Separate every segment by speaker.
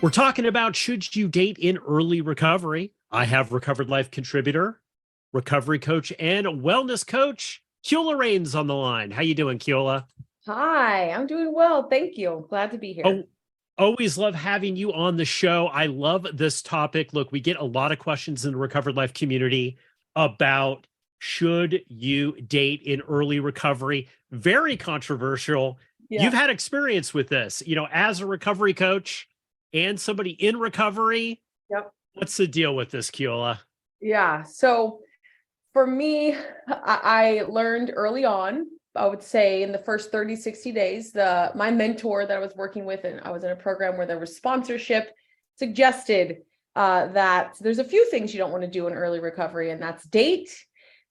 Speaker 1: We're talking about should you date in early recovery? I have recovered life contributor, recovery coach, and wellness coach, Keola Rains on the line. How you doing, Keola?
Speaker 2: Hi, I'm doing well. Thank you. Glad to be here.
Speaker 1: Oh, always love having you on the show. I love this topic. Look, we get a lot of questions in the recovered life community about should you date in early recovery? Very controversial. You've
Speaker 2: Yeah.
Speaker 1: had experience with this, as a recovery coach and somebody in recovery.
Speaker 2: Yep.
Speaker 1: What's the deal with this, Keola?
Speaker 2: Yeah. So for me, I learned early on, I would say in the first 30, 60 days, my mentor that I was working with, and I was in a program where there was sponsorship, suggested that there's a few things you don't want to do in early recovery, and that's date,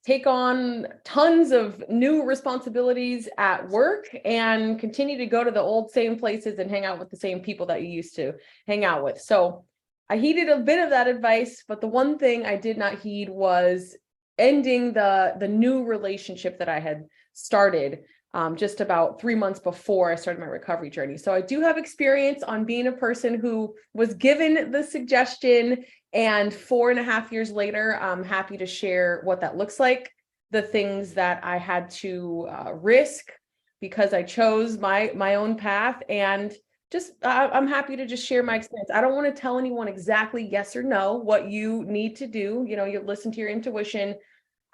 Speaker 2: take on tons of new responsibilities at work, and continue to go to the old same places and hang out with the same people that you used to hang out with. So I heeded a bit of that advice, but the one thing I did not heed was ending the new relationship that I had started just about 3 months before I started my recovery journey. So I do have experience on being a person who was given the suggestion, and 4.5 years later, I'm happy to share what that looks like, the things that I had to risk because I chose my own path, and just I'm happy to just share my experience. I don't want to tell anyone exactly yes or no what you need to do. You listen to your intuition.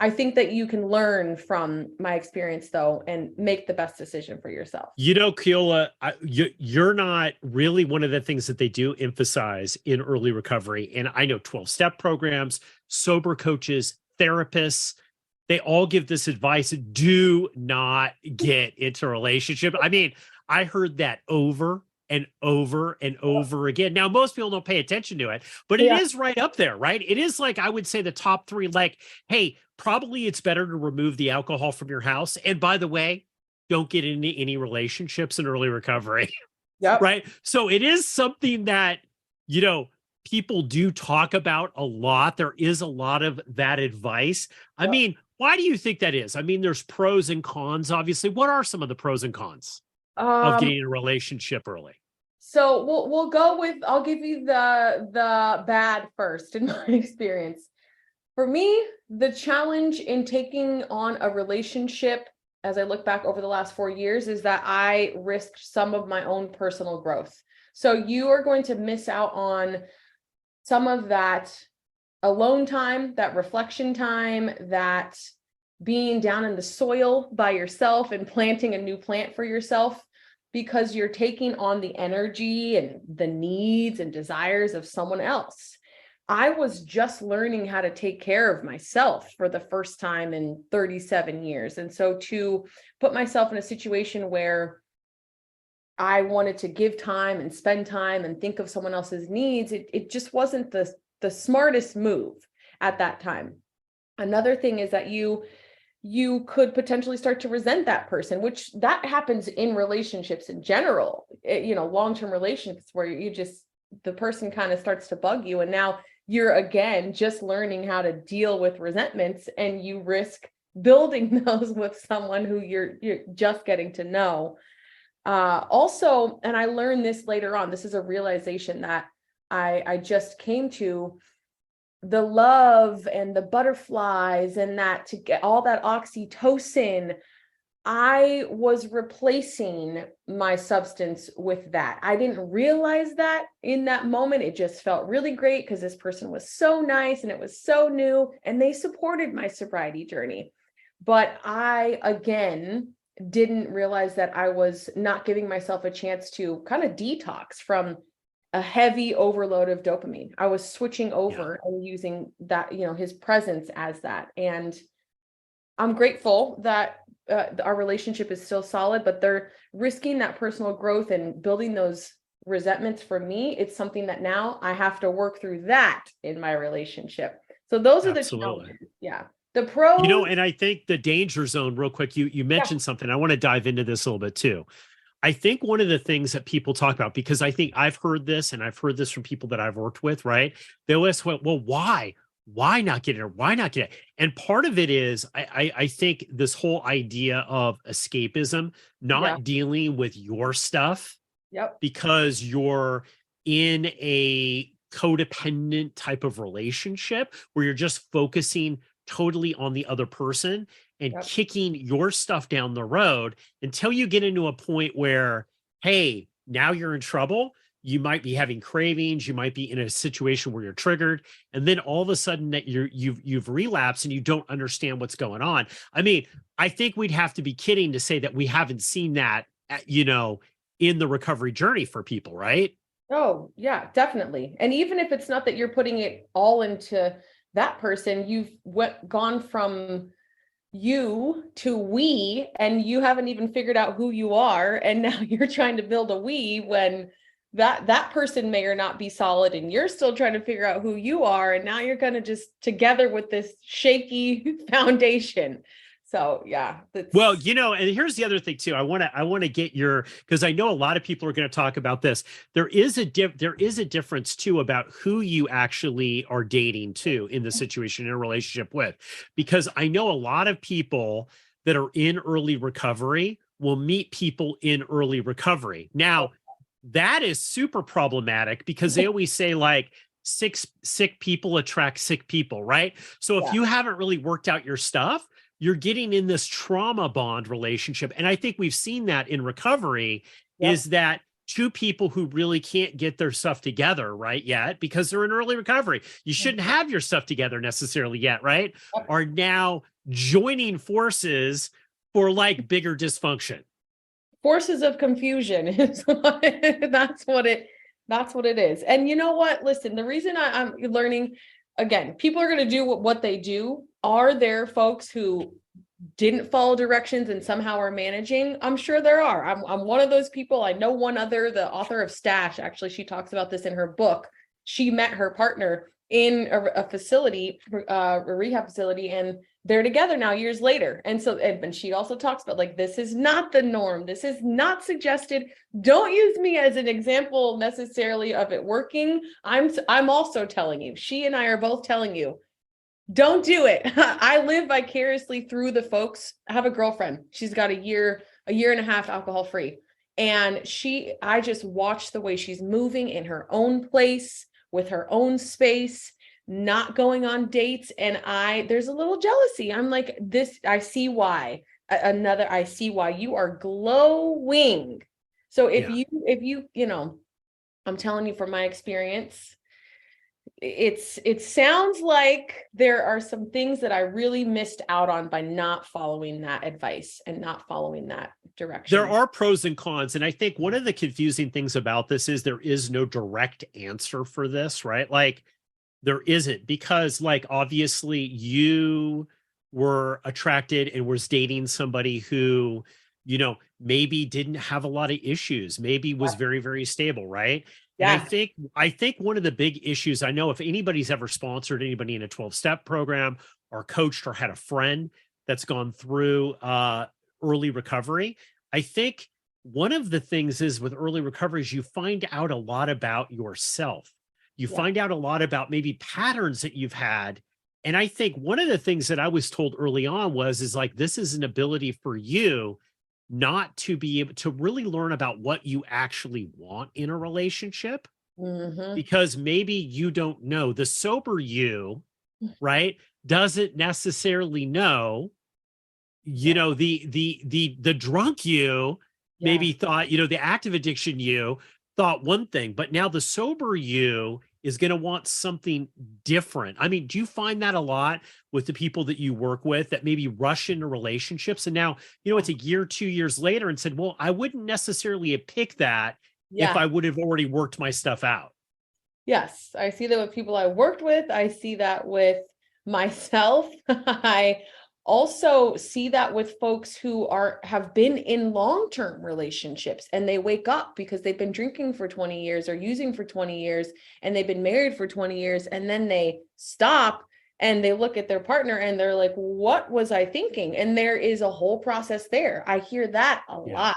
Speaker 2: I think that you can learn from my experience though, and make the best decision for yourself.
Speaker 1: Keola, you're not really one of the things that they do emphasize in early recovery. And I know 12-step programs, sober coaches, therapists, they all give this advice. Do not get into a relationship. I mean, I heard that over and over and over again. Now, most people don't pay attention to it, but it
Speaker 2: Yeah.
Speaker 1: is right up there, right? It is like, I would say the top three, like, hey, probably it's better to remove the alcohol from your house. And by the way, don't get into any relationships in early recovery,
Speaker 2: Yep.
Speaker 1: right? So it is something that, people do talk about a lot. There is a lot of that advice. I
Speaker 2: Yep.
Speaker 1: mean, why do you think that is? I mean, there's pros and cons, obviously. What are some of the pros and cons of
Speaker 2: Um,
Speaker 1: getting in a relationship early?
Speaker 2: so we'll go with, I'll give you the bad first in my experience. For me, the challenge in taking on a relationship, as I look back over the last 4 years, is that I risked some of my own personal growth. So you are going to miss out on some of that alone time, that reflection time, that being down in the soil by yourself and planting a new plant for yourself, because you're taking on the energy and the needs and desires of someone else. I was just learning how to take care of myself for the first time in 37 years. And so to put myself in a situation where I wanted to give time and spend time and think of someone else's needs, it just wasn't the smartest move at that time. Another thing is that you could potentially start to resent that person, which that happens in relationships in general, long-term relationships where the person kind of starts to bug you. And now you're again just learning how to deal with resentments, and you risk building those with someone who you're just getting to know. Also, and I learned this later on, this is a realization that I just came to: the love and the butterflies and that, to get all that oxytocin, I was replacing my substance with that. I didn't realize that in that moment. It just felt really great because this person was so nice and it was so new and they supported my sobriety journey. But I, again, didn't realize that I was not giving myself a chance to kind of detox from a heavy overload of dopamine. I was switching
Speaker 1: Yeah,
Speaker 2: over and using that, his presence as that. And I'm grateful that our relationship is still solid, but they're risking that personal growth and building those resentments. For me, it's something that now I have to work through that in my relationship. So those are the
Speaker 1: absolutely.
Speaker 2: challenges. Yeah. The pros.
Speaker 1: And I think the danger zone, real quick, you
Speaker 2: Yeah.
Speaker 1: mentioned something. I want to dive into this a little bit too. I think one of the things that people talk about, because I think I've heard this and I've heard this from people that I've worked with, right? They always went, well, why? Why not get it? Why not get it? And part of it is, I think this whole idea of escapism,
Speaker 2: Yeah.
Speaker 1: not dealing with your stuff
Speaker 2: Yep.
Speaker 1: because you're in a codependent type of relationship where you're just focusing totally on the other person and
Speaker 2: Yep.
Speaker 1: kicking your stuff down the road until you get into a point where, hey, now you're in trouble. You might be having cravings. You might be in a situation where you're triggered, and then all of a sudden that you've relapsed and you don't understand what's going on. I mean, I think we'd have to be kidding to say that we haven't seen that, in the recovery journey for people, right?
Speaker 2: Oh, yeah, definitely. And even if it's not that you're putting it all into that person, you've gone from you to we, and you haven't even figured out who you are. And now you're trying to build a we when that person may or not be solid, and you're still trying to figure out who you are. And now you're going to just together with this shaky foundation. So yeah,
Speaker 1: Well, and here's the other thing too. I want to get your, because I know a lot of people are going to talk about this. There is a difference too about who you actually are dating too in the situation, in a relationship with, because I know a lot of people that are in early recovery will meet people in early recovery. Now, that is super problematic because they always say like sick people attract sick people, right? So if
Speaker 2: yeah,
Speaker 1: you haven't really worked out your stuff, you're getting in this trauma bond relationship. And I think we've seen that in recovery,
Speaker 2: yep,
Speaker 1: is that two people who really can't get their stuff together right yet because they're in early recovery. You shouldn't
Speaker 2: mhm,
Speaker 1: have your stuff together necessarily yet, right?
Speaker 2: yep.
Speaker 1: Are now joining forces for like bigger dysfunction.
Speaker 2: Forces of confusion is that's what it is. And you know what? Listen, the reason I'm learning, again, people are going to do what they do. Are there folks who didn't follow directions and somehow are managing? I'm sure there are. I'm one of those people. I know one other, the author of Stash, actually, she talks about this in her book. She met her partner in a facility, a rehab facility, and they're together now years later. And so, and she also talks about like, this is not the norm. This is not suggested. Don't use me as an example necessarily of it working. I'm also telling you, she and I are both telling you, don't do it. I live vicariously through the folks. I have a girlfriend. She's got a year and a half alcohol free. And I just watch the way she's moving in her own place with her own space, not going on dates. And there's a little jealousy. I'm like, I see why. I see why you are glowing. So
Speaker 1: Yeah.
Speaker 2: if you, I'm telling you from my experience, it sounds like there are some things that I really missed out on by not following that advice and not following that
Speaker 1: There
Speaker 2: direction.
Speaker 1: are pros and cons. And I think one of the confusing things about this is there is no direct answer for this, right? Like there isn't, because like obviously you were attracted and was dating somebody who, maybe didn't have a lot of issues, maybe was very, very stable, right? And I
Speaker 2: Yeah.
Speaker 1: think I think one of the big issues, I know if anybody's ever sponsored anybody in a 12-step program or coached or had a friend that's gone through early recovery, I think one of the things is with early recovery is you find out a lot about yourself. You
Speaker 2: Yeah.
Speaker 1: find out a lot about maybe patterns that you've had. And I think one of the things that I was told early on is like, this is an ability for you not to be able to really learn about what you actually want in a relationship,
Speaker 2: Hmm.
Speaker 1: because maybe you don't know. The sober you, right, doesn't necessarily know.
Speaker 2: Yeah.
Speaker 1: The drunk you
Speaker 2: Yeah.
Speaker 1: maybe thought, the active addiction you thought one thing, but now the sober you is going to want something different. I mean, do you find that a lot with the people that you work with that maybe rush into relationships and now, it's a year, 2 years later and said, well, I wouldn't necessarily have picked that if
Speaker 2: Yeah.
Speaker 1: I would have already worked my stuff out.
Speaker 2: Yes. I see that with people I worked with. I see that with myself. I also see that with folks who have been in long-term relationships and they wake up because they've been drinking for 20 years or using for 20 years and they've been married for 20 years, and then they stop and they look at their partner and they're like, what was I thinking? And there is a whole process there. I hear that a
Speaker 1: Yeah.
Speaker 2: lot,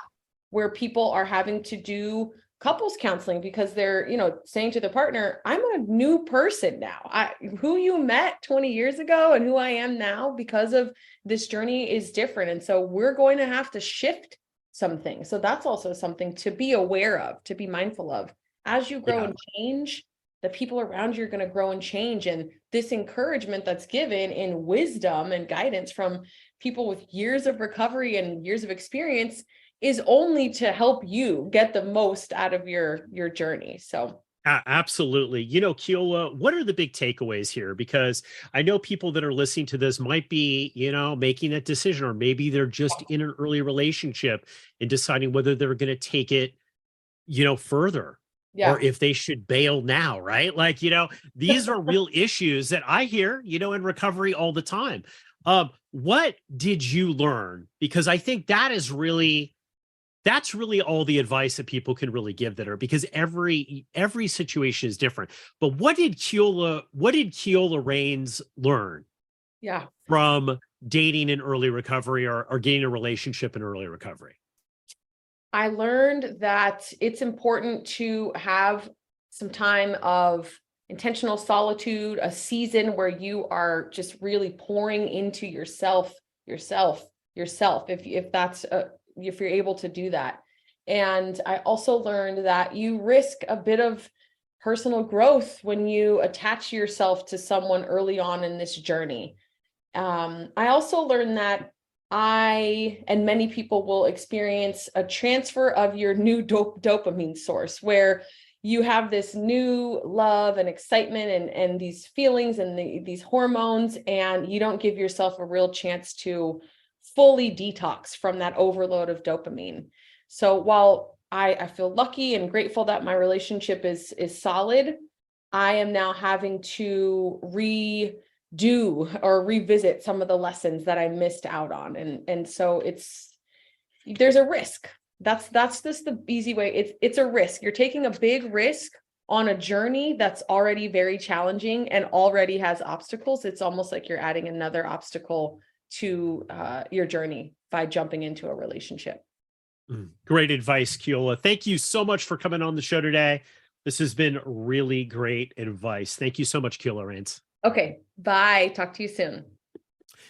Speaker 2: where people are having to do couples counseling because they're, saying to the partner, I'm a new person now. Who you met 20 years ago and who I am now because of this journey is different. And so we're going to have to shift something. So that's also something to be aware of, to be mindful of. as you grow
Speaker 1: Yeah.
Speaker 2: and change, the people around you are going to grow and change. And this encouragement that's given in wisdom and guidance from people with years of recovery and years of experience is only to help you get the most out of your journey. So
Speaker 1: Absolutely. Keola, what are the big takeaways here? Because I know people that are listening to this might be, making that decision, or maybe they're just in an early relationship and deciding whether they're going to take it, further, or
Speaker 2: yeah.
Speaker 1: if they should bail now, right? Like, these are real issues that I hear, in recovery all the time. What did you learn? Because I think that's really all the advice that people can really give, because every situation is different. But what did Keola Rains learn
Speaker 2: Yeah.
Speaker 1: from dating in early recovery, or getting a relationship in early recovery?
Speaker 2: I learned that it's important to have some time of intentional solitude, a season where you are just really pouring into yourself, if that's if you're able to do that. And I also learned that you risk a bit of personal growth when you attach yourself to someone early on in this journey. I also learned that I and many people will experience a transfer of your new dopamine source, where you have this new love and excitement and these feelings and these hormones, and you don't give yourself a real chance to fully detox from that overload of dopamine. So while I feel lucky and grateful that my relationship is solid, I am now having to redo or revisit some of the lessons that I missed out on. And so there's a risk. That's just the easy way. It's a risk. You're taking a big risk on a journey that's already very challenging and already has obstacles. It's almost like you're adding another obstacle to your journey by jumping into a relationship.
Speaker 1: Great advice, Keola. Thank you so much for coming on the show today. This has been really great advice. Thank you so much, Keola Rains.
Speaker 2: Okay, bye. Talk to you soon.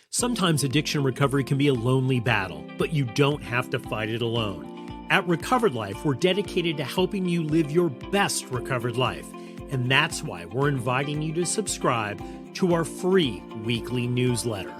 Speaker 1: Sometimes addiction recovery can be a lonely battle, but you don't have to fight it alone. At Recovered Life, we're dedicated to helping you live your best recovered life. And that's why we're inviting you to subscribe to our free weekly newsletter.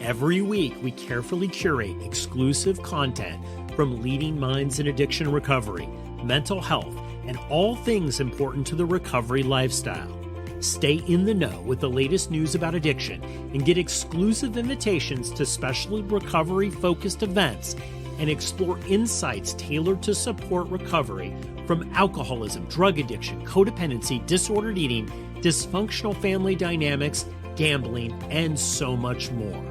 Speaker 1: Every week, we carefully curate exclusive content from leading minds in addiction recovery, mental health, and all things important to the recovery lifestyle. Stay in the know with the latest news about addiction and get exclusive invitations to special recovery-focused events, and explore insights tailored to support recovery from alcoholism, drug addiction, codependency, disordered eating, dysfunctional family dynamics, gambling, and so much more.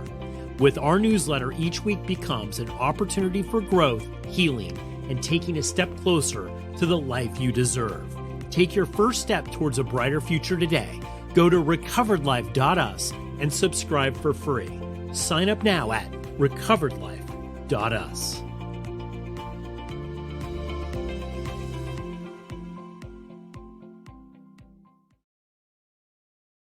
Speaker 1: With our newsletter, each week becomes an opportunity for growth, healing, and taking a step closer to the life you deserve. Take your first step towards a brighter future today. Go to recoveredlife.us and subscribe for free. Sign up now at recoveredlife.us.